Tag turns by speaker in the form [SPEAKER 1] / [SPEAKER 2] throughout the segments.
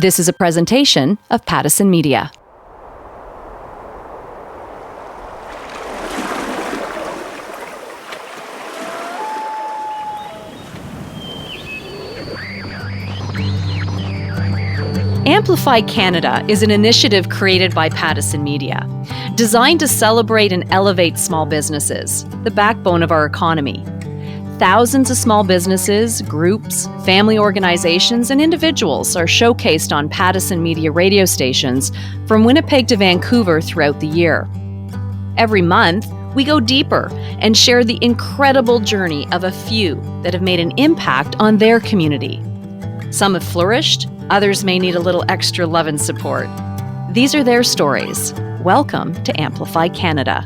[SPEAKER 1] This is a presentation of Pattison Media. Amplify Canada is an initiative created by Pattison Media, designed to celebrate and elevate small businesses, the backbone of our economy. Thousands of small businesses, groups, family organizations, and individuals are showcased on Pattison Media radio stations from Winnipeg to Vancouver throughout the year. Every month, we go deeper and share the incredible journey of a few that have made an impact on their community. Some have flourished, others may need a little extra love and support. These are their stories. Welcome to Amplify Canada.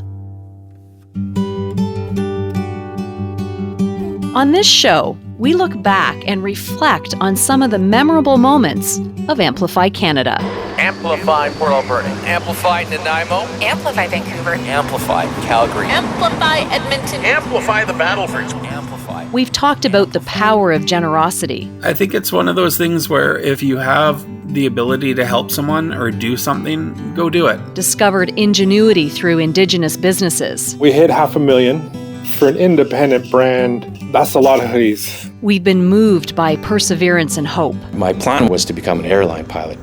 [SPEAKER 1] On this show, we look back and reflect on some of the memorable moments of Amplify Canada.
[SPEAKER 2] Amplify Port Alberta. Amplify Nanaimo.
[SPEAKER 3] Amplify Vancouver.
[SPEAKER 2] Amplify Calgary.
[SPEAKER 3] Amplify Edmonton.
[SPEAKER 2] Amplify the Battleford. Amplify.
[SPEAKER 1] We've talked about the power of generosity.
[SPEAKER 4] I think it's one of those things where if you have the ability to help someone or do something, go do it.
[SPEAKER 1] Discovered ingenuity through Indigenous businesses.
[SPEAKER 5] We hit 500,000 for an independent brand. That's a lot of hoodies.
[SPEAKER 1] We've been moved by perseverance and hope.
[SPEAKER 6] My plan was to become an airline pilot.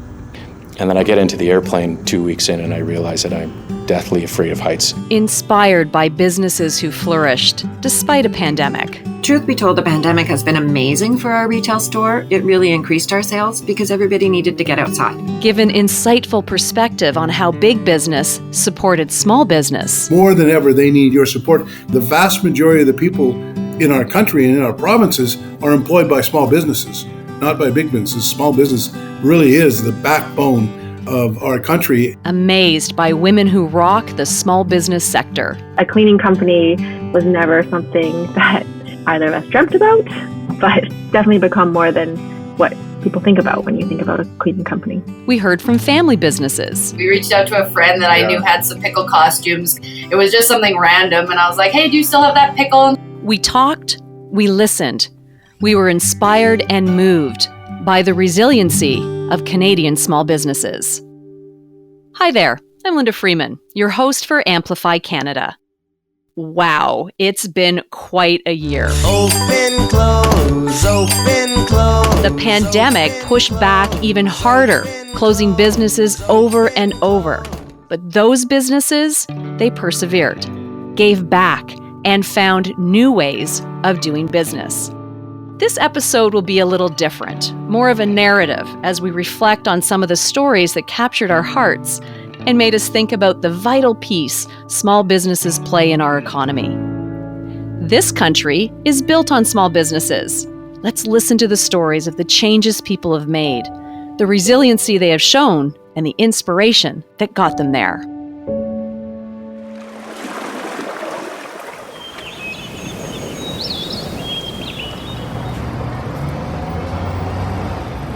[SPEAKER 6] And then I get into the airplane 2 weeks in and I realize that I'm deathly afraid of heights.
[SPEAKER 1] Inspired by businesses who flourished despite a pandemic.
[SPEAKER 7] Truth be told, the pandemic has been amazing for our retail store. It really increased our sales because everybody needed to get outside.
[SPEAKER 1] Given insightful perspective on how big business supported small business.
[SPEAKER 8] More than ever, they need your support. The vast majority of the people in our country and in our provinces are employed by small businesses, not by big businesses. Small business really is the backbone of our country.
[SPEAKER 1] Amazed by women who rock the small business sector.
[SPEAKER 9] A cleaning company was never something that either of us dreamt about, but definitely become more than what people think about when you think about a cleaning company.
[SPEAKER 1] We heard from family businesses.
[SPEAKER 10] We reached out to a friend that I knew had some pickle costumes. It was just something random, and I was like, hey, do you still have that pickle?
[SPEAKER 1] We talked, we listened. We were inspired and moved by the resiliency of Canadian small businesses. Hi there, I'm Linda Freeman, your host for Amplify Canada. Wow, it's been quite a year.
[SPEAKER 11] Open, close, open, close.
[SPEAKER 1] The pandemic pushed back even harder, closing businesses over and over. But those businesses, they persevered, gave back, and found new ways of doing business. This episode will be a little different, more of a narrative as we reflect on some of the stories that captured our hearts and made us think about the vital piece small businesses play in our economy. This country is built on small businesses. Let's listen to the stories of the changes people have made, the resiliency they have shown, and the inspiration that got them there.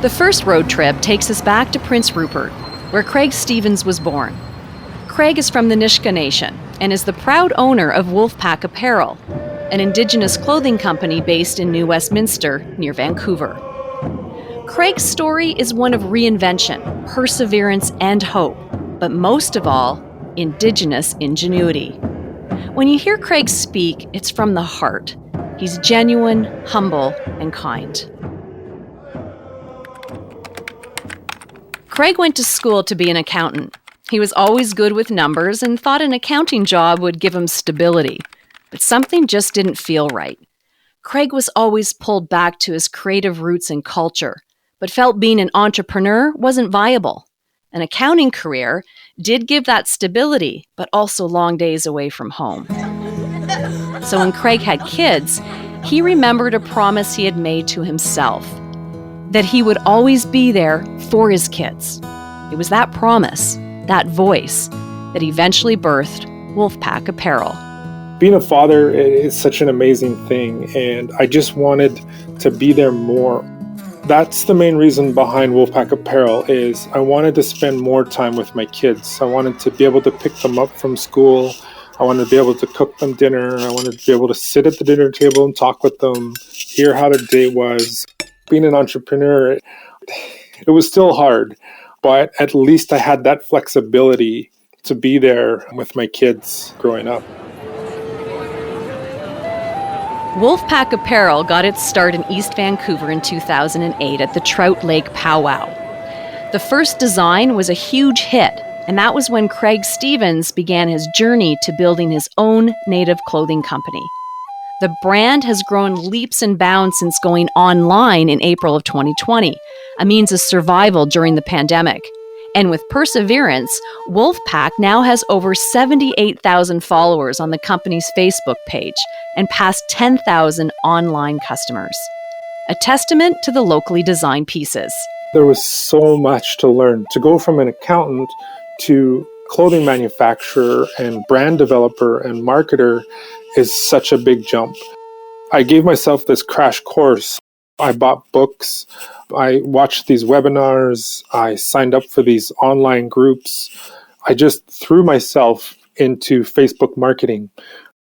[SPEAKER 1] The first road trip takes us back to Prince Rupert, where Craig Stevens was born. Craig is from the Nisga'a Nation and is the proud owner of Wolfpack Apparel, an Indigenous clothing company based in New Westminster near Vancouver. Craig's story is one of reinvention, perseverance, and hope, but most of all, Indigenous ingenuity. When you hear Craig speak, it's from the heart. He's genuine, humble, and kind. Craig went to school to be an accountant. He was always good with numbers and thought an accounting job would give him stability. But something just didn't feel right. Craig was always pulled back to his creative roots and culture, but felt being an entrepreneur wasn't viable. An accounting career did give that stability, but also long days away from home. So when Craig had kids, he remembered a promise he had made to himself, that he would always be there for his kids. It was that promise, that voice, that eventually birthed Wolfpack Apparel.
[SPEAKER 5] Being a father is such an amazing thing, and I just wanted to be there more. That's the main reason behind Wolfpack Apparel is I wanted to spend more time with my kids. I wanted to be able to pick them up from school. I wanted to be able to cook them dinner. I wanted to be able to sit at the dinner table and talk with them, hear how their day was. Being an entrepreneur, It was still hard, but at least I had that flexibility to be there with my kids growing up.
[SPEAKER 1] Wolfpack Apparel got its start in East Vancouver in 2008 at the Trout Lake Powwow. The first design was a huge hit, and that was when Craig Stevens began his journey to building his own native clothing company. The brand has grown leaps and bounds since going online in April of 2020, a means of survival during the pandemic. And with perseverance, Wolfpack now has over 78,000 followers on the company's Facebook page and past 10,000 online customers. A testament to the locally designed pieces.
[SPEAKER 5] There was so much to learn. To go from an accountant to clothing manufacturer and brand developer and marketer is such a big jump. I gave myself this crash course. I bought books, I watched these webinars, I signed up for these online groups. I just threw myself into Facebook marketing.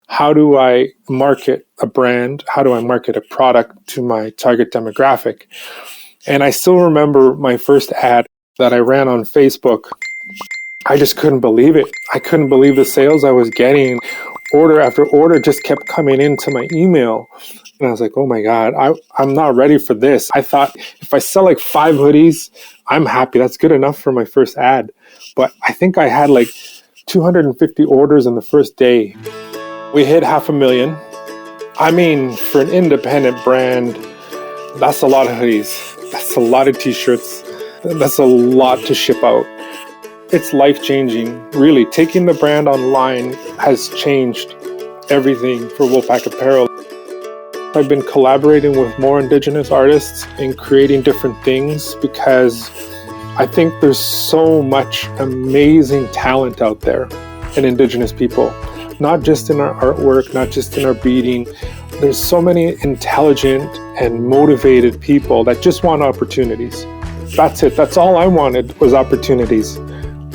[SPEAKER 5] How do I market a brand? How do I market a product to my target demographic? And I still remember my first ad that I ran on Facebook. I just couldn't believe it. I couldn't believe the sales I was getting. Order after order just kept coming into my email. And I was like, oh my God, I'm not ready for this. I thought if I sell like 5 hoodies, I'm happy. That's good enough for my first ad. But I think I had like 250 orders in the first day. We hit 500,000. I mean, for an independent brand, that's a lot of hoodies. That's a lot of t-shirts. That's a lot to ship out. It's life-changing, really. Taking the brand online has changed everything for Wolfpack Apparel. I've been collaborating with more Indigenous artists and creating different things because I think there's so much amazing talent out there in Indigenous people, not just in our artwork, not just in our beading. There's so many intelligent and motivated people that just want opportunities. That's it. That's all I wanted was opportunities.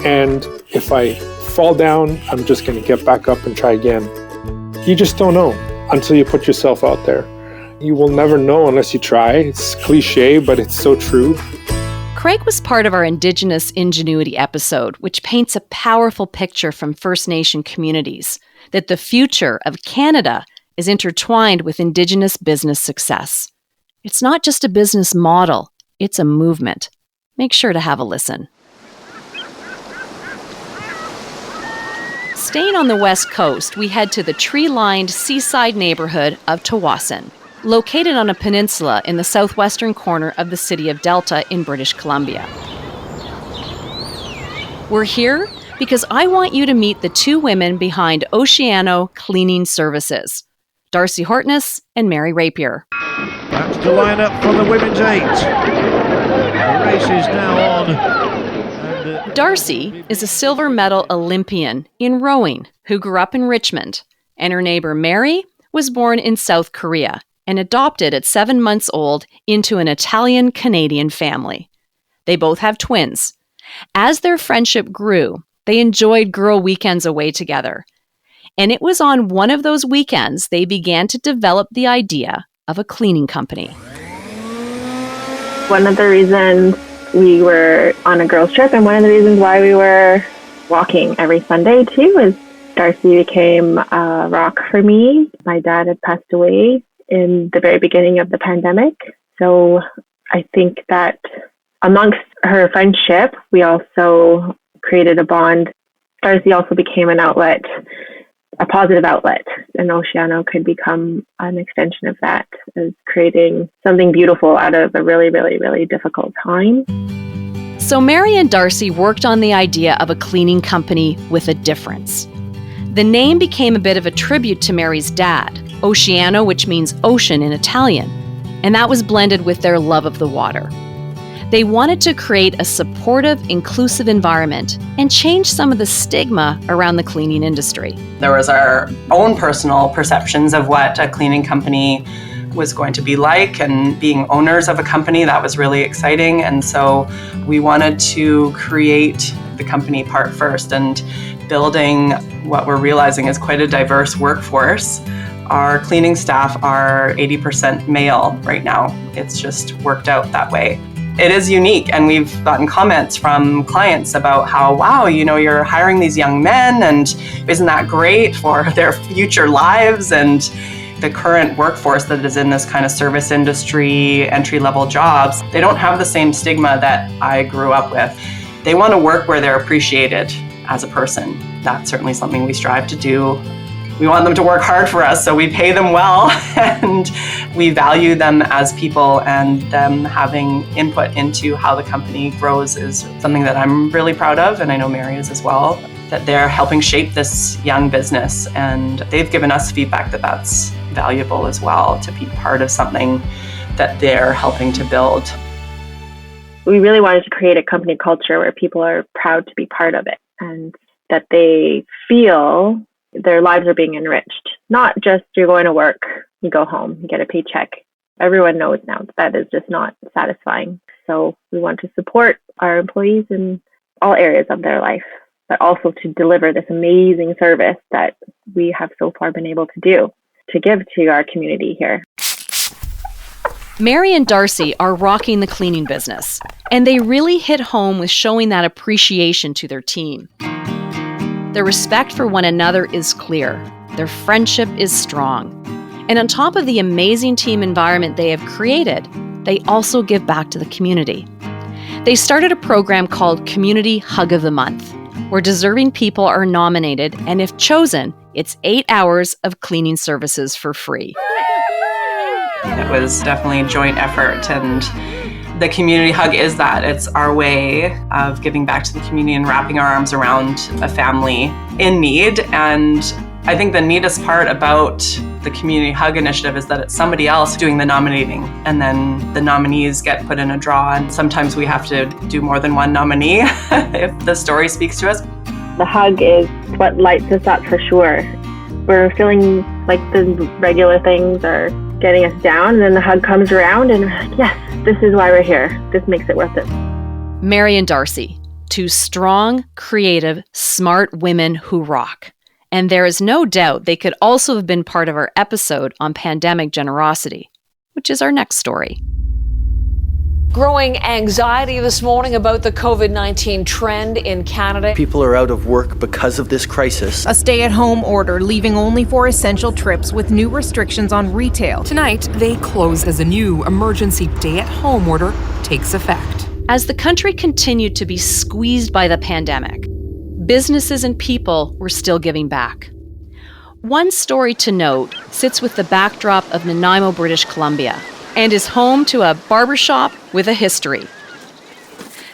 [SPEAKER 5] And if I fall down, I'm just going to get back up and try again. You just don't know until you put yourself out there. You will never know unless you try. It's cliche, but it's so true.
[SPEAKER 1] Craig was part of our Indigenous Ingenuity episode, which paints a powerful picture from First Nation communities that the future of Canada is intertwined with Indigenous business success. It's not just a business model, it's a movement. Make sure to have a listen. Staying on the west coast, we head to the tree-lined seaside neighborhood of Tsawwassen, located on a peninsula in the southwestern corner of the city of Delta in British Columbia. We're here because I want you to meet the 2 women behind Oceano Cleaning Services, Darcy Hortness and Mary Rapier.
[SPEAKER 12] That's to line up for the women's 8. The race is now on.
[SPEAKER 1] Darcy is a silver medal Olympian in rowing who grew up in Richmond, and her neighbor Mary was born in South Korea and adopted at 7 months old into an Italian-Canadian family. They both have twins. As their friendship grew, they enjoyed girl weekends away together. And it was on one of those weekends they began to develop the idea of a cleaning company.
[SPEAKER 9] One of the reasons we were on a girls' trip, and one of the reasons why we were walking every Sunday too, is Darcy became a rock for me. My dad had passed away in the very beginning of the pandemic. So I think that amongst her friendship, we also created a bond. Darcy also became an outlet, a positive outlet, and Oceano could become an extension of that, as creating something beautiful out of a really, really, really difficult time.
[SPEAKER 1] So Mary and Darcy worked on the idea of a cleaning company with a difference. The name became a bit of a tribute to Mary's dad, Oceano, which means ocean in Italian, and that was blended with their love of the water. They wanted to create a supportive, inclusive environment and change some of the stigma around the cleaning industry.
[SPEAKER 13] There was our own personal perceptions of what a cleaning company was going to be like, and being owners of a company, that was really exciting. And so we wanted to create the company part first, and building what we're realizing is quite a diverse workforce. Our cleaning staff are 80% male right now. It's just worked out that way. It is unique, and we've gotten comments from clients about how, wow, you're hiring these young men, and isn't that great for their future lives? And the current workforce that is in this kind of service industry, entry-level jobs, they don't have the same stigma that I grew up with. They want to work where they're appreciated as a person. That's certainly something we strive to do. We want them to work hard for us, so we pay them well, and we value them as people, and them having input into how the company grows is something that I'm really proud of, and I know Mary is as well, that they're helping shape this young business, and they've given us feedback that that's valuable as well, to be part of something that they're helping to build.
[SPEAKER 9] We really wanted to create a company culture where people are proud to be part of it, and that they feel their lives are being enriched. Not just you're going to work, you go home, you get a paycheck. Everyone knows now that is just not satisfying. So we want to support our employees in all areas of their life, but also to deliver this amazing service that we have so far been able to do, to give to our community here.
[SPEAKER 1] Mary and Darcy are rocking the cleaning business, and they really hit home with showing that appreciation to their team. Their respect for one another is clear. Their friendship is strong. And on top of the amazing team environment they have created, they also give back to the community. They started a program called Community Hug of the Month, where deserving people are nominated, and if chosen, it's 8 hours of cleaning services for free.
[SPEAKER 13] It was definitely a joint effort, and the community hug is that. It's our way of giving back to the community and wrapping our arms around a family in need. And I think the neatest part about the community hug initiative is that it's somebody else doing the nominating, and then the nominees get put in a draw, and sometimes we have to do more than one nominee if the story speaks to us.
[SPEAKER 9] The hug is what lights us up for sure. We're feeling like the regular things are getting us down, and then the hug comes around and we're like, yes, this is why we're here. This makes it worth it.
[SPEAKER 1] Mary and Darcy, two strong, creative, smart women who rock. And there is no doubt they could also have been part of our episode on pandemic generosity, which is our next story.
[SPEAKER 14] Growing anxiety this morning about the COVID-19 trend in Canada.
[SPEAKER 15] People are out of work because of this crisis.
[SPEAKER 16] A stay-at-home order leaving only for essential trips with new restrictions on retail.
[SPEAKER 17] Tonight, they close as a new emergency stay-at-home order takes effect.
[SPEAKER 1] As the country continued to be squeezed by the pandemic, businesses and people were still giving back. One story to note sits with the backdrop of Nanaimo, British Columbia, and is home to a barbershop with a history.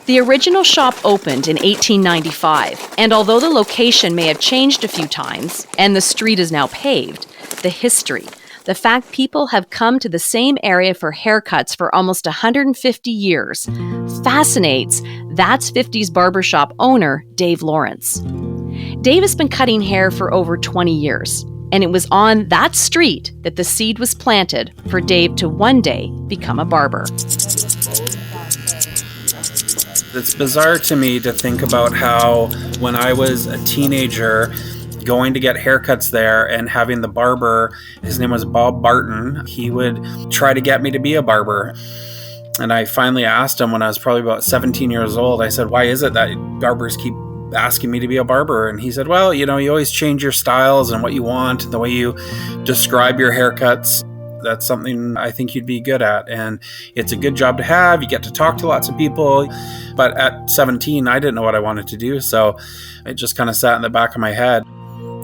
[SPEAKER 1] The original shop opened in 1895, and although the location may have changed a few times, and the street is now paved, the history, the fact people have come to the same area for haircuts for almost 150 years, fascinates That's 50's barbershop owner, Dave Lawrence. Dave has been cutting hair for over 20 years, and it was on that street that the seed was planted for Dave to one day become a barber.
[SPEAKER 4] It's bizarre to me to think about how when I was a teenager going to get haircuts there and having the barber, his name was Bob Barton, he would try to get me to be a barber. And I finally asked him when I was probably about 17 years old, I said, why is it that barbers keep asking me to be a barber? And he said, well, you always change your styles and what you want, the way you describe your haircuts. That's something I think you'd be good at. And it's a good job to have. You get to talk to lots of people. But at 17, I didn't know what I wanted to do. So it just kind of sat in the back of my head.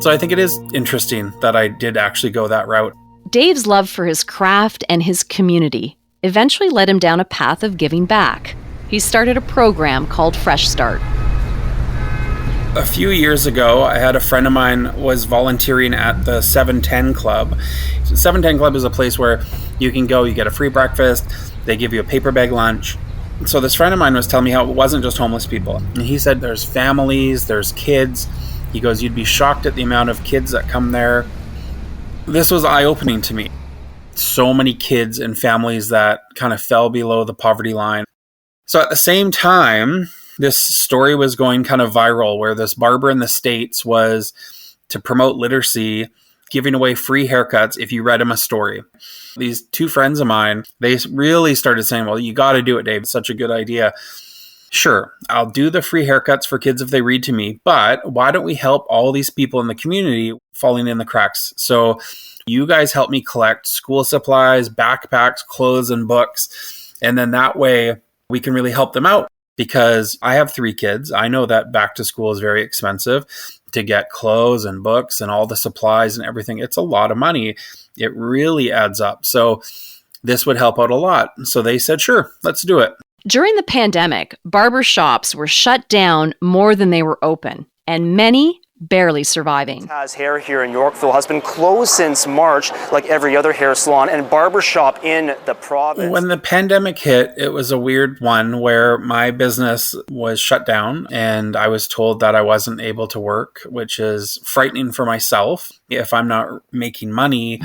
[SPEAKER 4] So I think it is interesting that I did actually go that route.
[SPEAKER 1] Dave's love for his craft and his community eventually led him down a path of giving back. He started a program called Fresh Start.
[SPEAKER 4] A few years ago, I had a friend of mine was volunteering at the 710 Club. 710 Club is a place where you can go, you get a free breakfast, they give you a paper bag lunch. So this friend of mine was telling me how it wasn't just homeless people. And he said there's families, there's kids. He goes, you'd be shocked at the amount of kids that come there. This was eye-opening to me. So many kids and families that kind of fell below the poverty line. So at the same time, this story was going kind of viral where this barber in the States was, to promote literacy, giving away free haircuts if you read them a story. These two friends of mine, they really started saying, well, you got to do it, Dave. It's such a good idea. Sure, I'll do the free haircuts for kids if they read to me, but why don't we help all these people in the community falling in the cracks? So you guys help me collect school supplies, backpacks, clothes, and books. And then that way we can really help them out, because I have 3 kids. I know that back to school is very expensive to get clothes and books and all the supplies and everything. It's a lot of money. It really adds up. So this would help out a lot. So they said, sure, let's do it.
[SPEAKER 1] During the pandemic, barber shops were shut down more than they were open, and many barely surviving.
[SPEAKER 18] Has Hair here in Yorkville has been closed since March, like every other hair salon and barbershop in the province.
[SPEAKER 4] When the pandemic hit, it was a weird one where my business was shut down and I was told that I wasn't able to work, which is frightening for myself. If I'm not making money,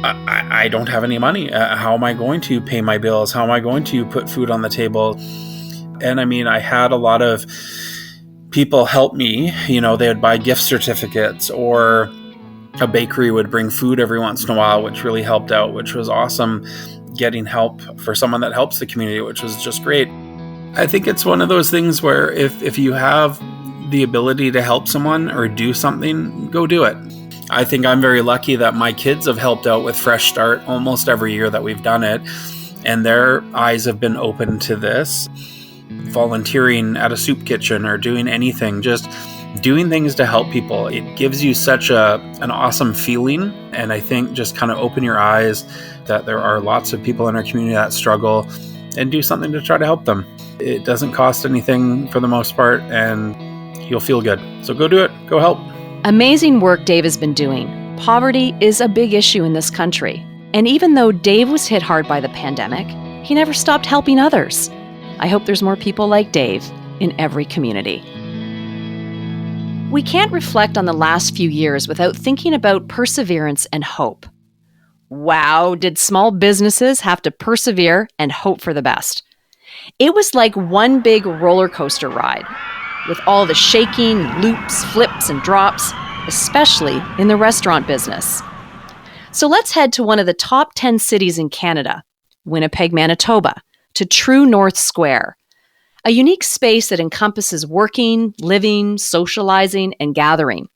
[SPEAKER 4] I don't have any money. How am I going to pay my bills? How am I going to put food on the table? And I mean, I had a lot of people help me. You know, they would buy gift certificates, or a bakery would bring food every once in a while, which really helped out, which was awesome, getting help for someone that helps the community, which was just great. I think it's one of those things where if you have the ability to help someone or do something, go do it. I think I'm very lucky that my kids have helped out with Fresh Start almost every year that we've done it, and their eyes have been open to this. Volunteering at a soup kitchen or doing anything, just doing things to help people. It gives you such an awesome feeling, and I think just kind of open your eyes that there are lots of people in our community that struggle, and do something to try to help them. It doesn't cost anything for the most part, and you'll feel good. So go do it. Go help.
[SPEAKER 1] Amazing work Dave has been doing. Poverty is a big issue in this country. And even though Dave was hit hard by the pandemic, he never stopped helping others. I hope there's more people like Dave in every community. We can't reflect on the last few years without thinking about perseverance and hope. Wow, did small businesses have to persevere and hope for the best? It was like one big roller coaster ride, with all the shaking, loops, flips, and drops, especially in the restaurant business. So let's head to one of the top 10 cities in Canada, Winnipeg, Manitoba, to True North Square, a unique space that encompasses working, living, socializing, and gathering,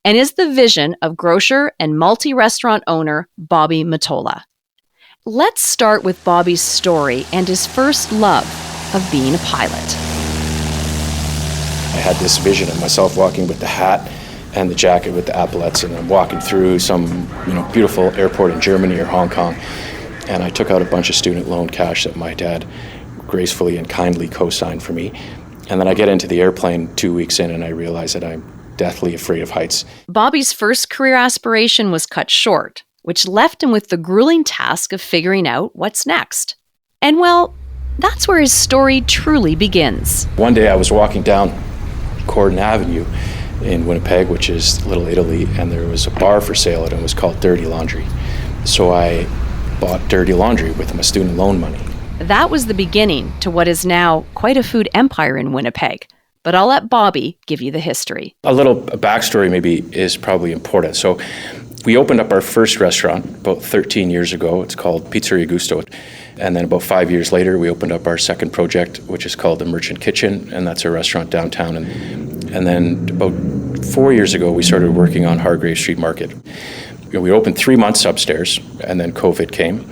[SPEAKER 1] and is the vision of grocer and multi-restaurant owner Bobby Matola. Let's start with Bobby's story and his first love of being a pilot.
[SPEAKER 6] I had this vision of myself walking with the hat and the jacket with the epaulettes, and I'm walking through some, beautiful airport in Germany or Hong Kong, and I took out a bunch of student loan cash that my dad gracefully and kindly co-signed for me. And then I get into the airplane 2 weeks in, and I realize that I'm deathly afraid of heights.
[SPEAKER 1] Bobby's first career aspiration was cut short, which left him with the grueling task of figuring out what's next. And well, that's where his story truly begins.
[SPEAKER 6] One day I was walking down Corden Avenue in Winnipeg, which is Little Italy, and there was a bar for sale, and it was called Dirty Laundry. So I bought Dirty Laundry with my student loan money.
[SPEAKER 1] That was the beginning to what is now quite a food empire in Winnipeg. But I'll let Bobby give you the history.
[SPEAKER 6] A little backstory maybe is probably important. So we opened up our first restaurant about 13 years ago. It's called Pizzeria Gusto. And then about 5 years later, we opened up our second project, which is called the Merchant Kitchen, and that's a restaurant downtown. And then about 4 years ago, we started working on Hargrave Street Market. We opened 3 months upstairs, and then COVID came.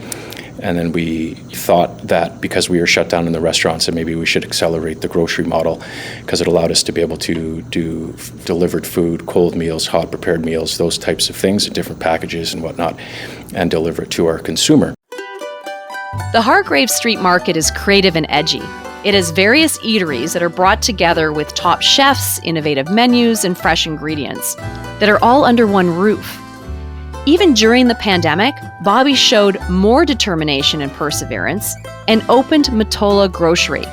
[SPEAKER 6] And then we thought that because we were shut down in the restaurants, that maybe we should accelerate the grocery model, because it allowed us to be able to do delivered food, cold meals, hot prepared meals, those types of things in different packages and whatnot, and deliver it to our consumer.
[SPEAKER 1] The Hargrave Street Market is creative and edgy. It has various eateries that are brought together with top chefs, innovative menus, and fresh ingredients that are all under one roof. Even during the pandemic, Bobby showed more determination and perseverance and opened Matola Grocery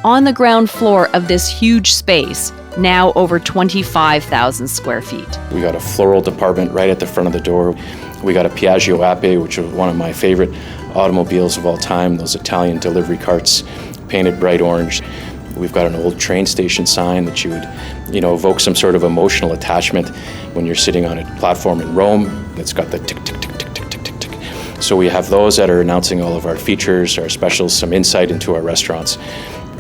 [SPEAKER 1] on the ground floor of this huge space, now over 25,000 square feet.
[SPEAKER 6] We got a floral department right at the front of the door. We got a Piaggio Ape, which is one of my favorite automobiles of all time, those Italian delivery carts, painted bright orange. We've got an old train station sign that you would, evoke some sort of emotional attachment when you're sitting on a platform in Rome. It's got the tick, tick, tick, tick, tick, tick, tick, tick. So we have those that are announcing all of our features, our specials, some insight into our restaurants.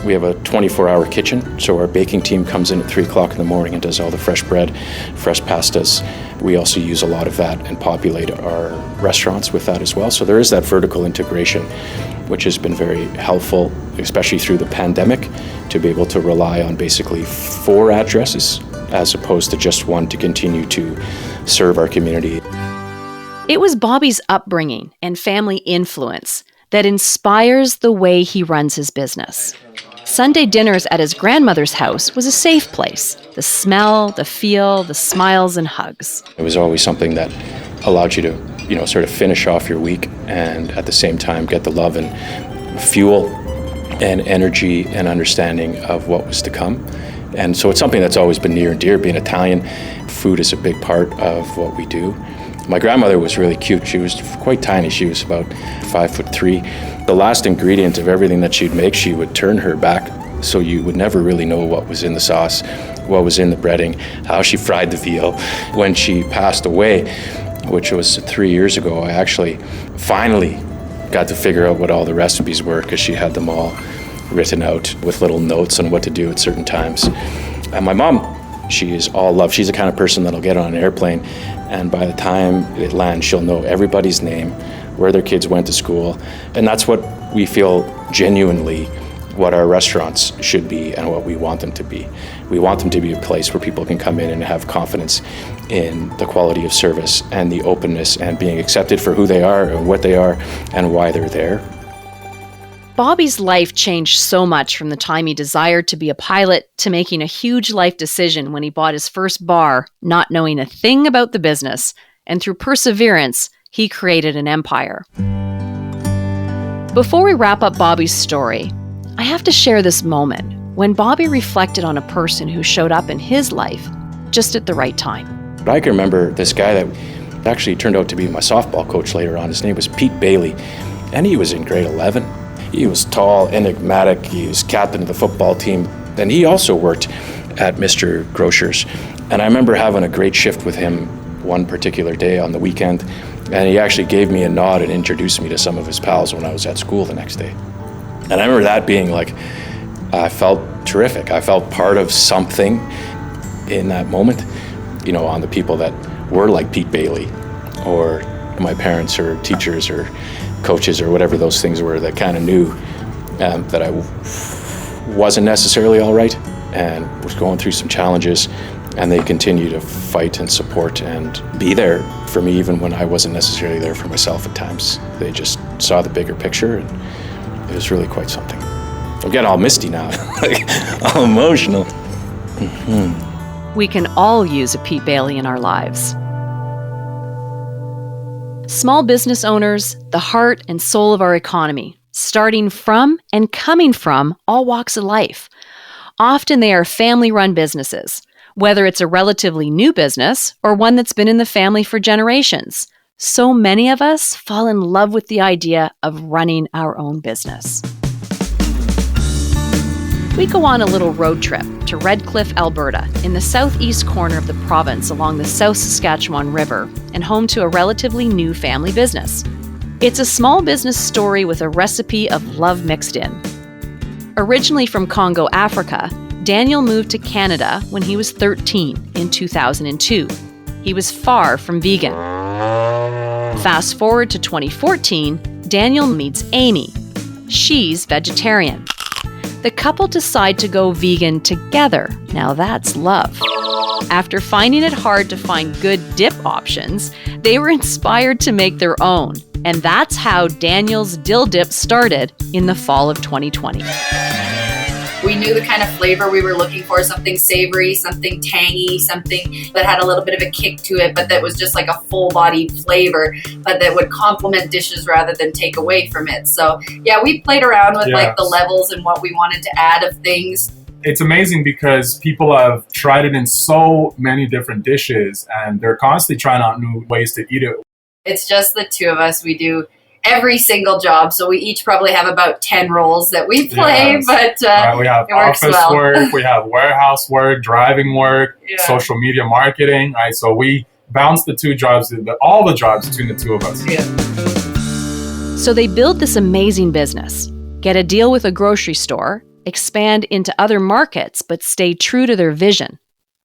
[SPEAKER 6] We have a 24-hour kitchen, so our baking team comes in at 3 o'clock in the morning and does all the fresh bread, fresh pastas. We also use a lot of that and populate our restaurants with that as well. So there is that vertical integration, which has been very helpful, especially through the pandemic, to be able to rely on basically 4 addresses as opposed to just one to continue to serve our community.
[SPEAKER 1] It was Bobby's upbringing and family influence that inspires the way he runs his business. Sunday dinners at his grandmother's house was a safe place. The smell, the feel, the smiles and hugs.
[SPEAKER 6] It was always something that allowed you to, sort of finish off your week and at the same time get the love and fuel and energy and understanding of what was to come. And so it's something that's always been near and dear. Being Italian, food is a big part of what we do. My grandmother was really cute. She was quite tiny. She was about 5'3". The last ingredient of everything that she'd make, she would turn her back so you would never really know what was in the sauce, what was in the breading, how she fried the veal. When she passed away, which was 3 years ago, I actually finally got to figure out what all the recipes were because she had them all written out with little notes on what to do at certain times. And my mom, she is all love. She's the kind of person that'll get on an airplane and by the time it lands, she'll know everybody's name, where their kids went to school. And that's what we feel genuinely what our restaurants should be and what we want them to be. We want them to be a place where people can come in and have confidence in the quality of service and the openness and being accepted for who they are and what they are and why they're there.
[SPEAKER 1] Bobby's life changed so much from the time he desired to be a pilot to making a huge life decision when he bought his first bar, not knowing a thing about the business. And through perseverance, he created an empire. Before we wrap up Bobby's story, I have to share this moment when Bobby reflected on a person who showed up in his life just at the right time.
[SPEAKER 6] I can remember this guy that actually turned out to be my softball coach later on. His name was Pete Bailey, and he was in grade 11. He was tall, enigmatic, he was captain of the football team, and he also worked at Mr. Grocer's. And I remember having a great shift with him one particular day on the weekend, and he actually gave me a nod and introduced me to some of his pals when I was at school the next day. And I remember that being like, I felt terrific. I felt part of something in that moment, on the people that were like Pete Bailey or my parents or teachers or coaches or whatever those things were that kind of knew that I wasn't necessarily all right and was going through some challenges, and they continue to fight and support and be there for me even when I wasn't necessarily there for myself at times. They just saw the bigger picture, and it was really quite something. I'm getting all misty now, like all emotional.
[SPEAKER 1] We can all use a Pete Bailey in our lives. Small business owners, the heart and soul of our economy, starting from and coming from all walks of life. Often they are family-run businesses, whether it's a relatively new business or one that's been in the family for generations. So many of us fall in love with the idea of running our own business. We go on a little road trip to Red Cliff, Alberta, in the southeast corner of the province along the South Saskatchewan River and home to a relatively new family business. It's a small business story with a recipe of love mixed in. Originally from Congo, Africa, Daniel moved to Canada when he was 13 in 2002. He was far from vegan. Fast forward to 2014, Daniel meets Amy. She's vegetarian. The couple decide to go vegan together. Now that's love. After finding it hard to find good dip options, they were inspired to make their own. And that's how Daniel's Dill Dip started in the fall of 2020.
[SPEAKER 10] We knew the kind of flavor we were looking for, something savory, something tangy, something that had a little bit of a kick to it, but that was just like a full-bodied flavor, but that would complement dishes rather than take away from it. So yeah, we played around with like the levels and what we wanted to add of things.
[SPEAKER 5] It's amazing because people have tried it in so many different dishes and they're constantly trying out new ways to eat it.
[SPEAKER 10] It's just the two of us. We do every single job. So we each probably have about 10 roles that we play,
[SPEAKER 19] Yes.
[SPEAKER 10] but
[SPEAKER 19] We have
[SPEAKER 10] it works
[SPEAKER 19] office
[SPEAKER 10] well.
[SPEAKER 19] work, we have warehouse work, driving work, social media marketing. Right? So we bounce the two jobs, all the jobs between the two of us.
[SPEAKER 1] So they build this amazing business, get a deal with a grocery store, expand into other markets, but stay true to their vision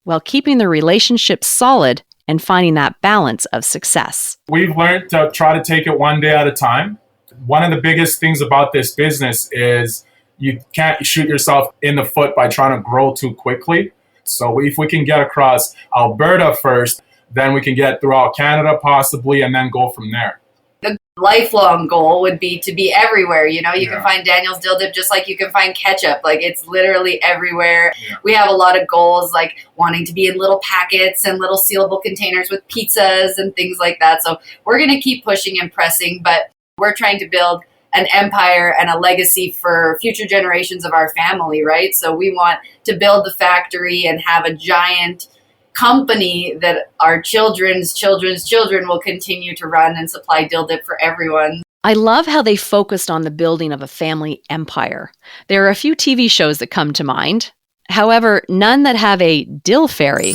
[SPEAKER 1] while keeping the relationship solid and finding that balance of success.
[SPEAKER 19] We've learned to try to take it one day at a time. One of the biggest things about this business is you can't shoot yourself in the foot by trying to grow too quickly. So if we can get across Alberta first, then we can get throughout Canada possibly, and then go from there.
[SPEAKER 10] The lifelong goal would be to be everywhere. You know, you can find Daniel's Dill Dip just like you can find ketchup. Like, it's literally everywhere. We have a lot of goals, like wanting to be in little packets and little sealable containers with pizzas and things like that. So we're going to keep pushing and pressing, but we're trying to build an empire and a legacy for future generations of our family, right? So we want to build the factory and have a giant company that our children's children will continue to run and supply dill dip for everyone.
[SPEAKER 1] I love how they focused on the building of a family empire. There are a few TV shows that come to mind. However, none that have a dill ferry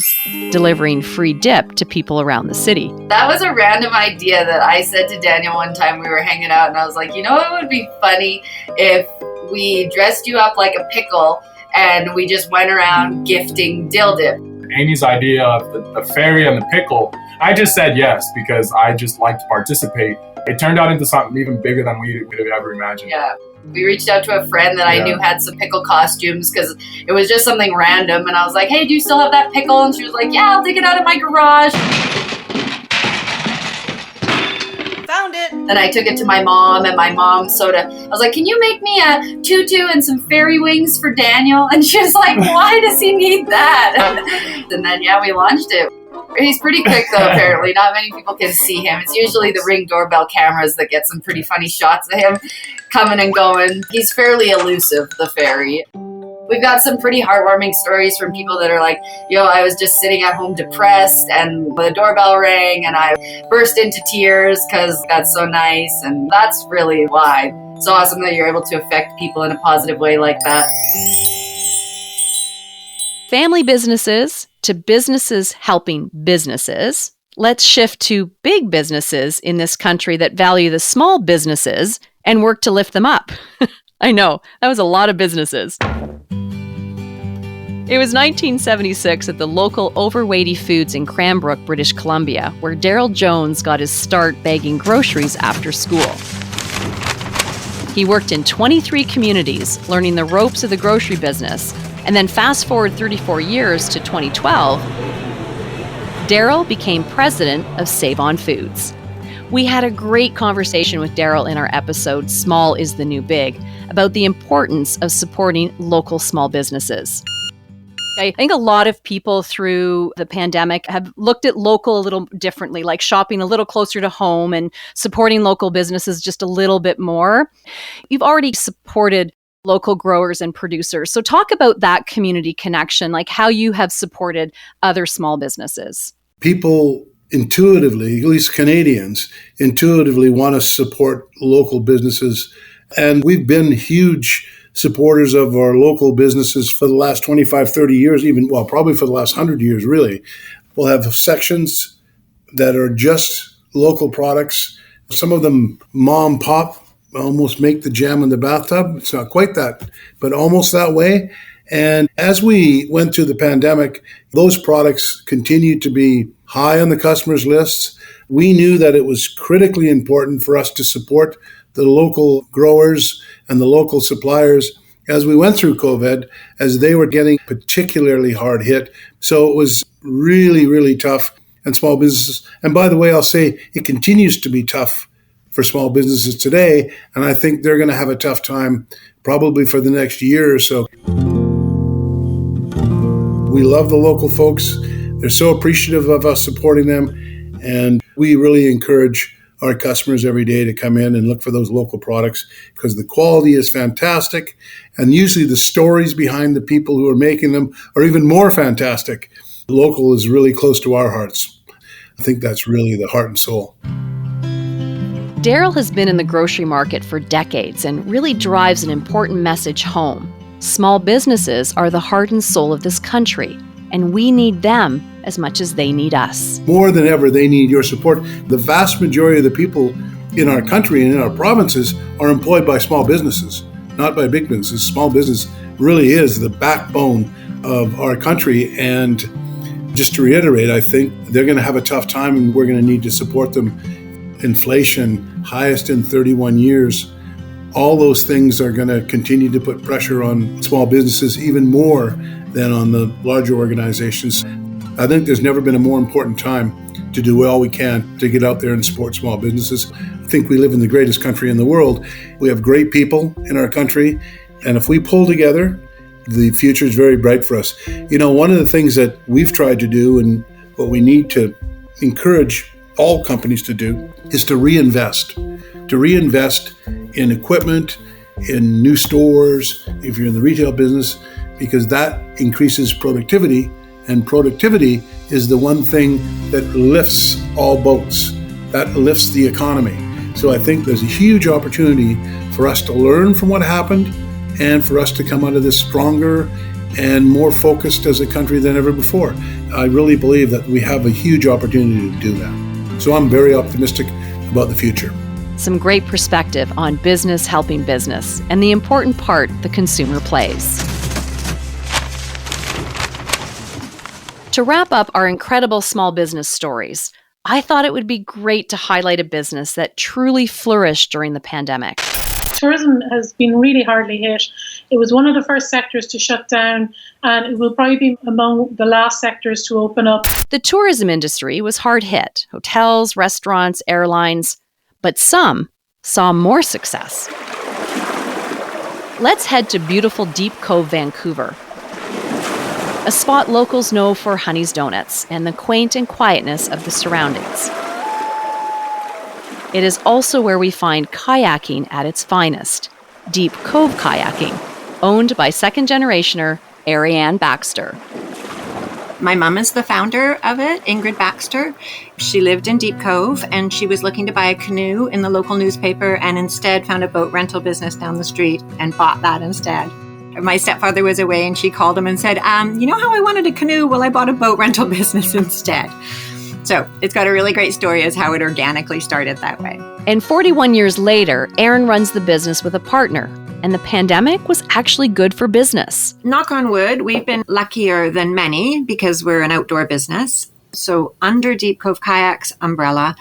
[SPEAKER 1] delivering free dip to people around the city.
[SPEAKER 10] That was a random idea that I said to Daniel one time. We were hanging out and I was like, you know, it would be funny if we dressed you up like a pickle and we just went around gifting dill dip.
[SPEAKER 19] Amy's idea of the ferry and the pickle, I just said yes because I just like to participate. It turned out into something even bigger than we could have ever imagined.
[SPEAKER 10] Yeah. We reached out to a friend that I knew had some pickle costumes because it was just something random. And I was like, hey, do you still have that pickle? And she was like, yeah, I'll dig it out of my garage.
[SPEAKER 11] Found it.
[SPEAKER 10] Then I took it to my mom, and my mom I was like, can you make me a tutu and some fairy wings for Daniel? And she was like, why does he need that? And then, we launched it. He's pretty quick, though, apparently. Not many people can see him. It's usually the Ring doorbell cameras that get some pretty funny shots of him coming and going. He's fairly elusive, the fairy. We've got some pretty heartwarming stories from people that are like, I was just sitting at home depressed and the doorbell rang and I burst into tears because that's so nice. And that's really why. It's awesome that you're able to affect people in a positive way like that.
[SPEAKER 1] Family businesses to businesses helping businesses. Let's shift to big businesses in this country that value the small businesses and work to lift them up. I know, that was a lot of businesses. It was 1976 at the local Overweighty Foods in Cranbrook, British Columbia, where Daryl Jones got his start bagging groceries after school. He worked in 23 communities, learning the ropes of the grocery business, and then fast forward 34 years to 2012, Daryl became president of Save On Foods. We had a great conversation with Daryl in our episode, Small is the New Big, about the importance of supporting local small businesses. I think a lot of people through the pandemic have looked at local a little differently, like shopping a little closer to home and supporting local businesses just a little bit more. You've already supported local growers and producers. So talk about that community connection, like how you have supported other small businesses.
[SPEAKER 8] People intuitively, at least Canadians, intuitively want to support local businesses. And we've been huge supporters of our local businesses for the last 25, 30 years, probably for the last 100 years, really. We'll have sections that are just local products. Some of them mom, pop, almost make the jam in the bathtub. It's not quite that, but almost that way. And as we went through the pandemic, those products continued to be high on the customers' lists. We knew that it was critically important for us to support the local growers and the local suppliers as we went through COVID, as they were getting particularly hard hit. So it was really, really tough on small businesses. And by the way, I'll say it continues to be tough for small businesses today. And I think they're going to have a tough time probably for the next year or so. We love the local folks. They're so appreciative of us supporting them. And we really encourage our customers every day to come in and look for those local products because the quality is fantastic. And usually the stories behind the people who are making them are even more fantastic. Local is really close to our hearts. I think that's really the heart and soul.
[SPEAKER 1] Daryl has been in the grocery market for decades and really drives an important message home. Small businesses are the heart and soul of this country, and we need them as much as they need us.
[SPEAKER 8] More than ever, they need your support. The vast majority of the people in our country and in our provinces are employed by small businesses, not by big businesses. Small business really is the backbone of our country. And just to reiterate, I think they're going to have a tough time and we're going to need to support them. Inflation, highest in 31 years. All those things are going to continue to put pressure on small businesses even more than on the larger organizations. I think there's never been a more important time to do all we can to get out there and support small businesses. I think we live in the greatest country in the world. We have great people in our country, and if we pull together, the future is very bright for us. You know, one of the things that we've tried to do and what we need to encourage all companies to do is to reinvest in equipment, in new stores, if you're in the retail business, because that increases productivity, and productivity is the one thing that lifts all boats, that lifts the economy. So I think there's a huge opportunity for us to learn from what happened and for us to come out of this stronger and more focused as a country than ever before. I really believe that we have a huge opportunity to do that. So I'm very optimistic about the future.
[SPEAKER 1] Some great perspective on business helping business and the important part the consumer plays. To wrap up our incredible small business stories, I thought it would be great to highlight a business that truly flourished during the pandemic.
[SPEAKER 20] Tourism has been really hardly hit. It was one of the first sectors to shut down, and it will probably be among the last sectors to open up.
[SPEAKER 1] The tourism industry was hard hit. Hotels, restaurants, airlines, but some saw more success. Let's head to beautiful Deep Cove, Vancouver, a spot locals know for Honey's Donuts and the quaint and quietness of the surroundings. It is also where we find kayaking at its finest, Deep Cove Kayaking, owned by second-generationer Ariane Baxter.
[SPEAKER 7] My mom is the founder of it, Ingrid Baxter. She lived in Deep Cove and she was looking to buy a canoe in the local newspaper and instead found a boat rental business down the street and bought that instead. My stepfather was away and she called him and said, you know how I wanted a canoe? Well, I bought a boat rental business instead. So it's got a really great story as how it organically started that way.
[SPEAKER 1] And 41 years later, Erin runs the business with a partner. And the pandemic was actually good for business.
[SPEAKER 7] Knock on wood, we've been luckier than many because we're an outdoor business. So under Deep Cove Kayaks umbrella,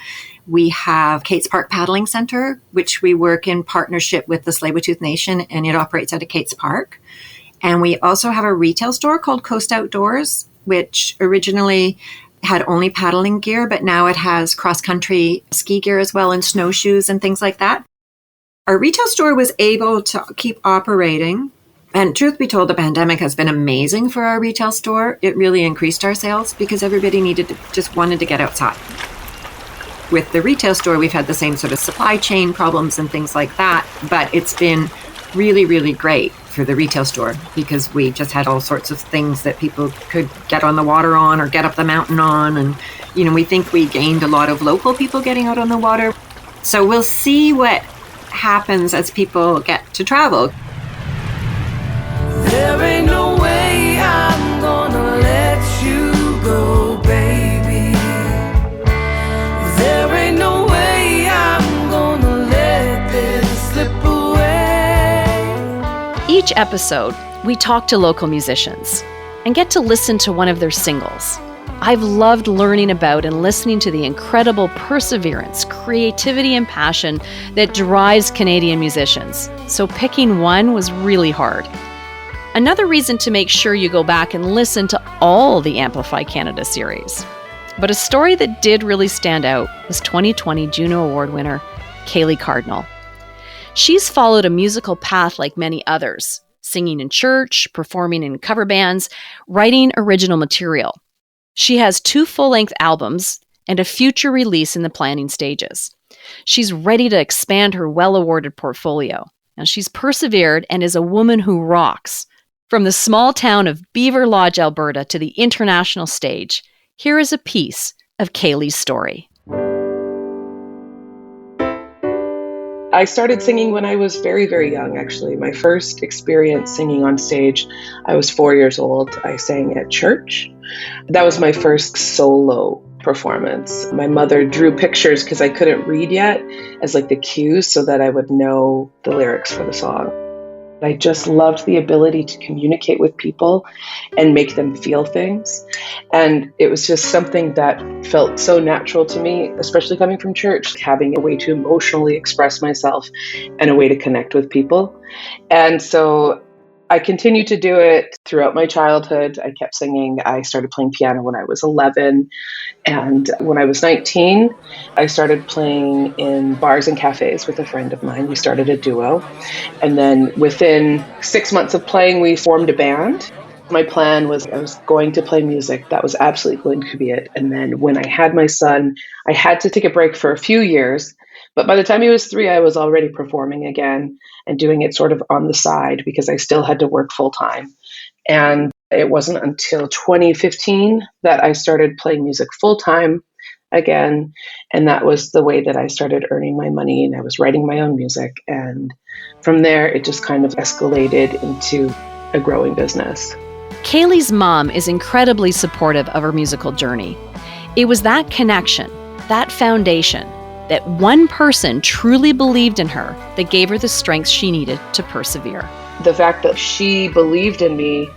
[SPEAKER 7] we have Kate's Park Paddling Center, which we work in partnership with the Tsleil-Waututh Nation, and it operates out of Kate's Park. And we also have a retail store called Coast Outdoors, which originally had only paddling gear, but now it has cross-country ski gear as well and snowshoes and things like that. Our retail store was able to keep operating. And truth be told, the pandemic has been amazing for our retail store. It really increased our sales because everybody just wanted to get outside. With the retail store, we've had the same sort of supply chain problems and things like that. But it's been really, really great for the retail store because we just had all sorts of things that people could get on the water on or get up the mountain on. And, we think we gained a lot of local people getting out on the water. So we'll see what happens as people get to travel.
[SPEAKER 21] There ain't no way I'm gonna let you go, baby. There ain't no way I'm gonna let this slip away.
[SPEAKER 1] Each episode, we talk to local musicians and get to listen to one of their singles. I've loved learning about and listening to the incredible perseverance, creativity, and passion that drives Canadian musicians. So picking one was really hard. Another reason to make sure you go back and listen to all the Amplify Canada series. But a story that did really stand out was 2020 Juno Award winner Kaylee Cardinal. She's followed a musical path like many others, singing in church, performing in cover bands, writing original material. She has 2 full-length albums and a future release in the planning stages. She's ready to expand her well-awarded portfolio. Now, she's persevered and is a woman who rocks. From the small town of Beaver Lodge, Alberta, to the international stage, here is a piece of Kaylee's story.
[SPEAKER 3] I started singing when I was very, very young, actually. My first experience singing on stage, I was 4 years old. I sang at church. That was my first solo performance. My mother drew pictures because I couldn't read yet as like the cues so that I would know the lyrics for the song. I just loved the ability to communicate with people and make them feel things. And it was just something that felt so natural to me, especially coming from church, having a way to emotionally express myself and a way to connect with people. And so I continued to do it throughout my childhood. I kept singing. I started playing piano when I was 11. And when I was 19, I started playing in bars and cafes with a friend of mine. We started a duo. And then within 6 months of playing, we formed a band. My plan was I was going to play music. That was absolutely going to be it. And then when I had my son, I had to take a break for a few years. But by the time he was 3, I was already performing again and doing it sort of on the side because I still had to work full time. And it wasn't until 2015 that I started playing music full time again. And that was the way that I started earning my money, and I was writing my own music. And from there, it just kind of escalated into a growing business.
[SPEAKER 1] Kaylee's mom is incredibly supportive of her musical journey. It was that connection, that foundation, that one person truly believed in her that gave her the strength she needed to persevere.
[SPEAKER 3] The fact that she believed in me,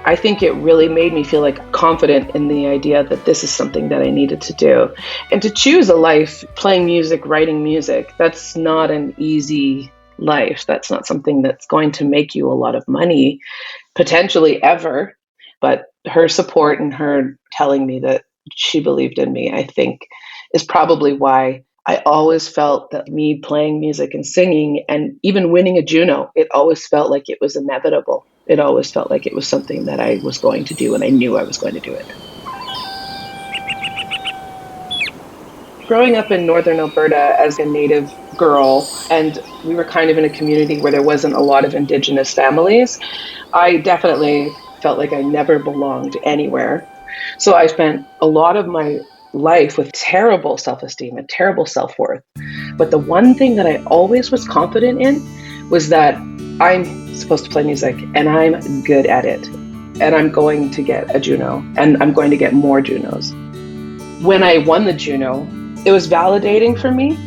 [SPEAKER 3] I think it really made me feel like confident in the idea that this is something that I needed to do. And to choose a life playing music, writing music, that's not an easy life. That's not something that's going to make you a lot of money, potentially ever. But her support and her telling me that she believed in me, I think, is probably why I always felt that me playing music and singing and even winning a Juno, it always felt like it was inevitable. It always felt like it was something that I was going to do, and I knew I was going to do it. Growing up in northern Alberta as a Native girl, and we were kind of in a community where there wasn't a lot of Indigenous families, I definitely felt like I never belonged anywhere. So I spent a lot of my life with terrible self-esteem and terrible self-worth. But the one thing that I always was confident in was that I'm supposed to play music and I'm good at it. And I'm going to get a Juno, and I'm going to get more Junos. When I won the Juno, it was validating for me,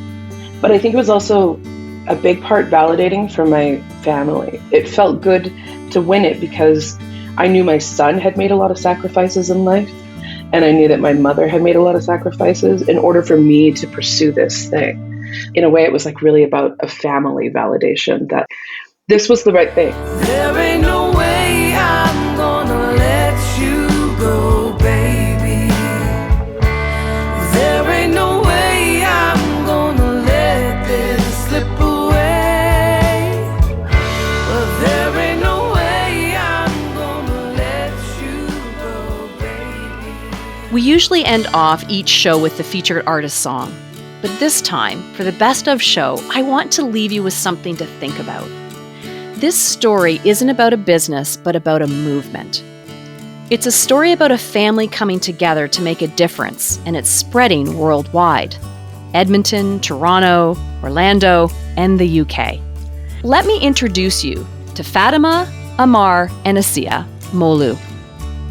[SPEAKER 3] but I think it was also a big part validating for my family. It felt good to win it because I knew my son had made a lot of sacrifices in life. And I knew that my mother had made a lot of sacrifices in order for me to pursue this thing. In a way, it was like really about a family validation that this was the right thing.
[SPEAKER 21] There ain't no way I'm gonna let you go, baby. There ain't no way I'm gonna let this slip away. Well, there ain't no way I'm gonna let you go, baby.
[SPEAKER 1] We usually end off each show with the featured artist song. But this time, for the Best of show, I want to leave you with something to think about. This story isn't about a business, but about a movement. It's a story about a family coming together to make a difference, and it's spreading worldwide. Edmonton, Toronto, Orlando, and the UK. Let me introduce you to Fatima, Amar, and Asiya Molu,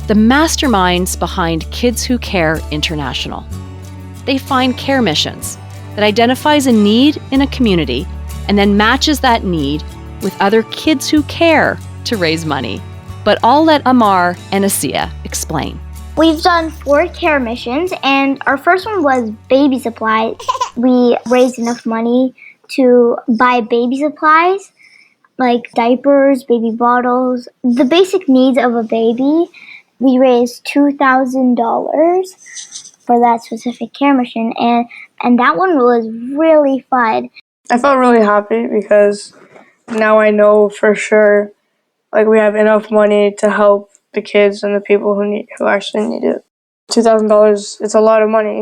[SPEAKER 1] the masterminds behind Kids Who Care International. They find care missions that identifies a need in a community and then matches that need with other kids who care to raise money. But I'll let Amar and Asiya explain.
[SPEAKER 22] We've done 4 care missions, and our first one was baby supplies. We raised enough money to buy baby supplies, like diapers, baby bottles, the basic needs of a baby. We raised $2,000 for that specific care mission, and that one was really fun.
[SPEAKER 23] I felt really happy because now I know for sure, like, we have enough money to help the kids and the people who actually need it. $2,000, it's a lot of money.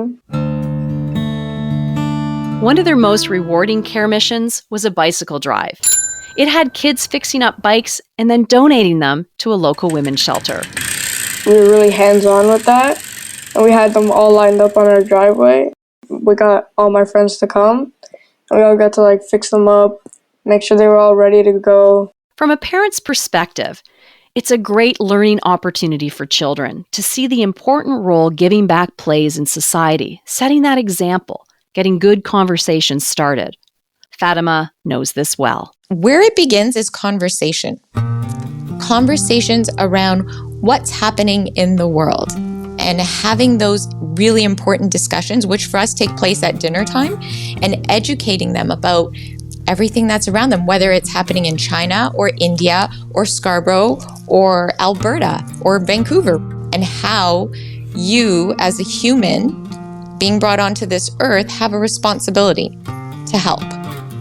[SPEAKER 1] One of their most rewarding care missions was a bicycle drive. It had kids fixing up bikes and then donating them to a local women's shelter.
[SPEAKER 23] We were really hands-on with that, and we had them all lined up on our driveway. We got all my friends to come, We all got to like fix them up, make sure they were all ready to go.
[SPEAKER 1] From a parent's perspective, it's a great learning opportunity for children to see the important role giving back plays in society, setting that example, getting good conversations started. Fatima knows this well.
[SPEAKER 2] Where it begins is conversation. Conversations around what's happening in the world and having those really important discussions, which for us take place at dinner time, and educating them about everything that's around them, whether it's happening in China or India or Scarborough or Alberta or Vancouver, and how you as a human being brought onto this earth have a responsibility to help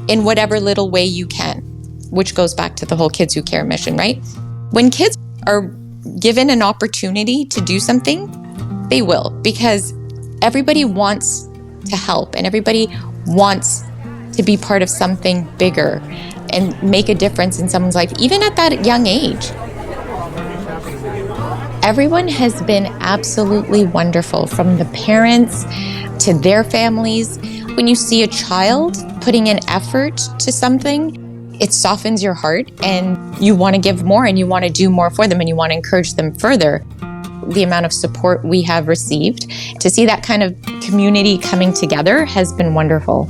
[SPEAKER 2] in whatever little way you can, which goes back to the whole Kids Who Care mission, right? When kids are given an opportunity to do something, they will, because everybody wants to help and everybody wants to be part of something bigger and make a difference in someone's life, even at that young age. Everyone has been absolutely wonderful, from the parents to their families. When you see a child putting in effort to something, it softens your heart and you want to give more and you want to do more for them and you want to encourage them further. The amount of support we have received, to see that kind of community coming together has been wonderful.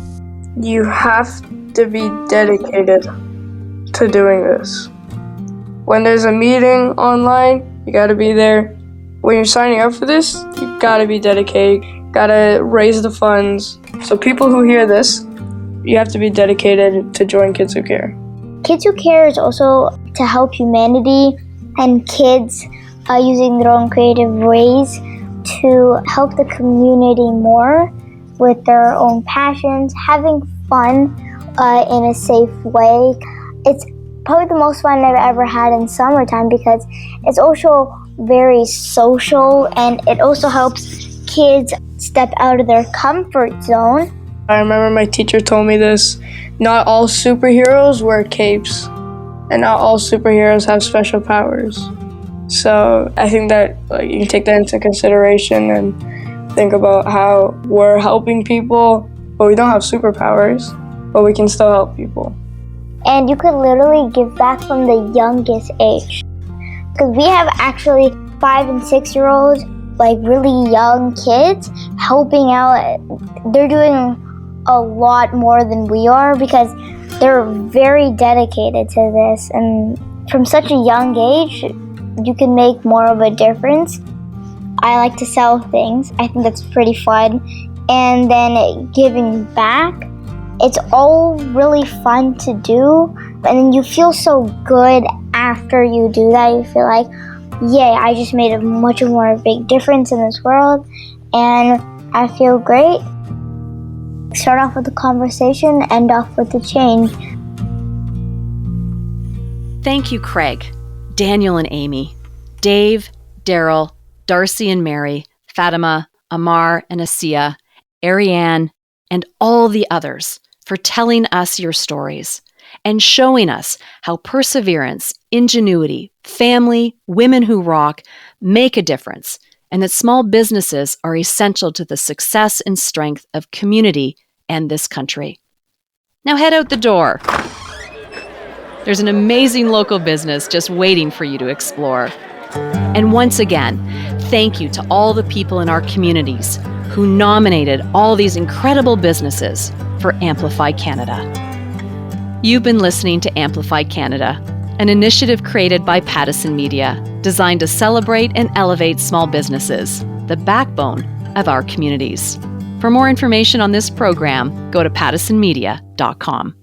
[SPEAKER 23] You have to be dedicated to doing this. When there's a meeting online, you gotta be there. When you're signing up for this, you gotta be dedicated, gotta raise the funds. So people who hear this, you have to be dedicated to join Kids Who Care.
[SPEAKER 22] Kids Who Care is also to help humanity and kids using their own creative ways to help the community more with their own passions, having fun in a safe way. It's probably the most fun I've ever had in summertime because it's also very social and it also helps kids step out of their comfort zone.
[SPEAKER 23] I remember my teacher told me this: not all superheroes wear capes and not all superheroes have special powers. So I think that you can take that into consideration and think about how we're helping people, but we don't have superpowers, but we can still help people.
[SPEAKER 22] And you could literally give back from the youngest age. Because we have actually 5 and 6 year olds, like really young kids, helping out. They're doing a lot more than we are because they're very dedicated to this. And from such a young age, you can make more of a difference. I like to sell things. I think that's pretty fun. And then giving back, it's all really fun to do. And then you feel so good after you do that. You feel like, yay, I just made a much more big difference in this world. And I feel great. Start off with the conversation, end off with the change.
[SPEAKER 1] Thank you, Craig, Daniel and Amy, Dave, Daryl, Darcy and Mary, Fatima, Amar and Asiya, Ariane, and all the others for telling us your stories and showing us how perseverance, ingenuity, family, women who rock make a difference, and that small businesses are essential to the success and strength of community and this country. Now head out the door. There's an amazing local business just waiting for you to explore. And once again, thank you to all the people in our communities who nominated all these incredible businesses for Amplify Canada. You've been listening to Amplify Canada, an initiative created by Pattison Media, designed to celebrate and elevate small businesses, the backbone of our communities. For more information on this program, go to pattisonmedia.com.